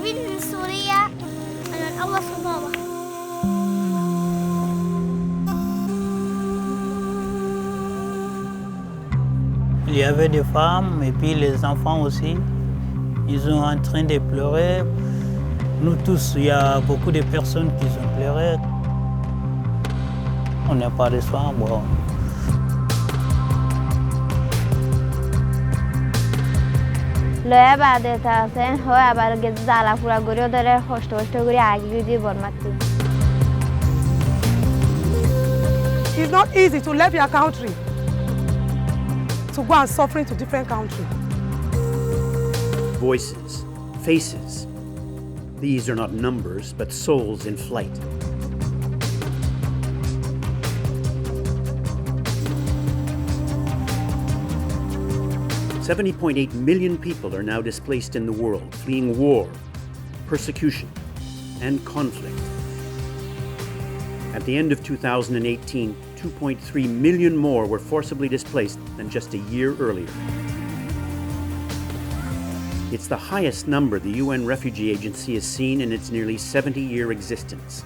هاربين من سوريا من أول صبابة. Il y avait des femmes et puis les enfants aussi. Ils sont en train de pleurer. Nous tous, il y a beaucoup de personnes qui ont pleuré. On n'a pas de soins, bon. لویا بعد تاسن هو بعد گز زالا فورا گریو داره خوشت گری عگلی دی برمتی. It's not easy to leave your country to go and suffering to different countries. Voices, faces. These are not numbers, but souls in flight. $70.8 million people are now displaced in the world, fleeing war, persecution, and conflict. At the end of 2018, 2.3 million more were forcibly displaced than just a year earlier. It's the highest number the UN Refugee Agency has seen in its nearly 70-year existence,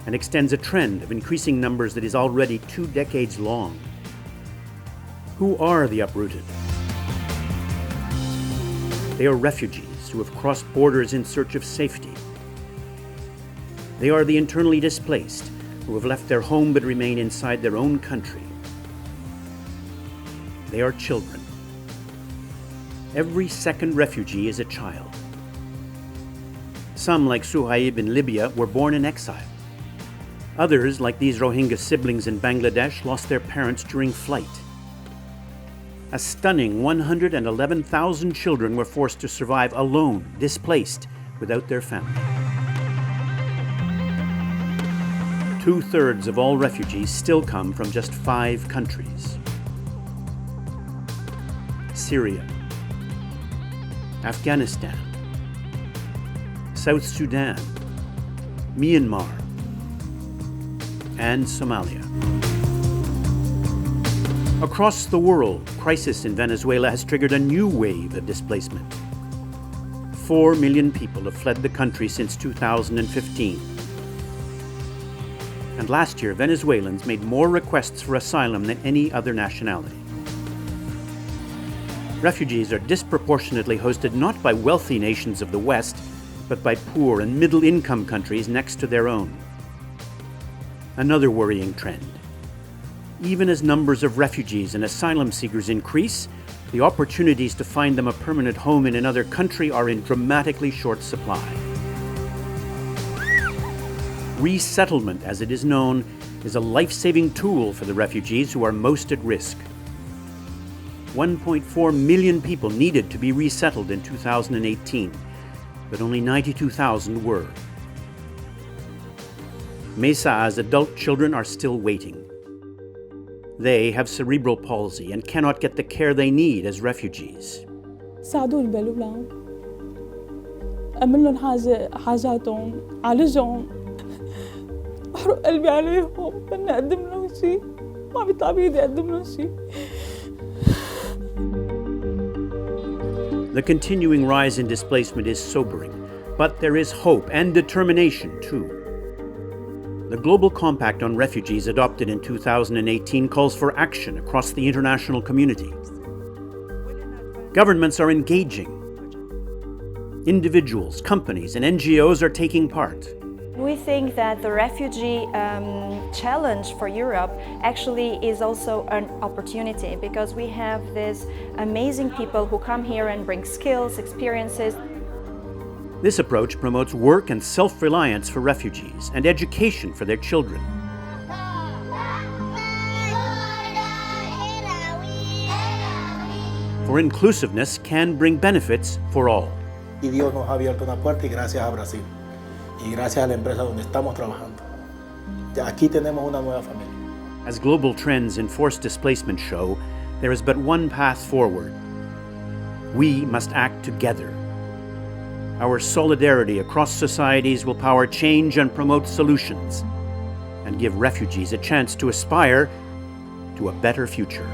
and extends a trend of increasing numbers that is already 2 decades long. Who are the uprooted? They are refugees who have crossed borders in search of safety. They are the internally displaced who have left their home but remain inside their own country. They are children. Every second refugee is a child. Some, like Suhaib in Libya, were born in exile. Others, like these Rohingya siblings in Bangladesh, lost their parents during flight. A stunning 111,000 children were forced to survive alone, displaced, without their family. 2/3 of all refugees still come from just 5 countries: Syria, Afghanistan, South Sudan, Myanmar, and Somalia. Across the world, crisis in Venezuela has triggered a new wave of displacement. 4 million people have fled the country since 2015. And last year, Venezuelans made more requests for asylum than any other nationality. Refugees are disproportionately hosted not by wealthy nations of the West, but by poor and middle-income countries next to their own. Another worrying trend. Even as numbers of refugees and asylum seekers increase, the opportunities to find them a permanent home in another country are in dramatically short supply. Resettlement, as it is known, is a life-saving tool for the refugees who are most at risk. 1.4 million people needed to be resettled in 2018, but only 92,000 were. Mesa's adult children are still waiting. They have cerebral palsy and cannot get the care they need as refugees. ساعدوني بلولهم أعمل لهم حاجاتهم عالجهم أحرق قلبي عليهم بدي أقدم لهم شيء ما بيطلع بإيدي أقدم لهم شيء. The continuing rise in displacement is sobering, but there is hope and determination too. The Global Compact on Refugees adopted in 2018 calls for action across the international community. Governments are engaging. Individuals, companies, and NGOs are taking part. We think that the refugee challenge for Europe actually is also an opportunity, because we have these amazing people who come here and bring skills, experiences. This approach promotes work and self-reliance for refugees and education for their children. For inclusiveness can bring benefits for all. Y Dios nos ha abierto una puerta, y gracias a Brasil y gracias a la empresa donde estamos trabajando. Ya aquí tenemos una nueva familia. As global trends in forced displacement show, there is but one path forward. We must act together. Our solidarity across societies will power change and promote solutions, and give refugees a chance to aspire to a better future.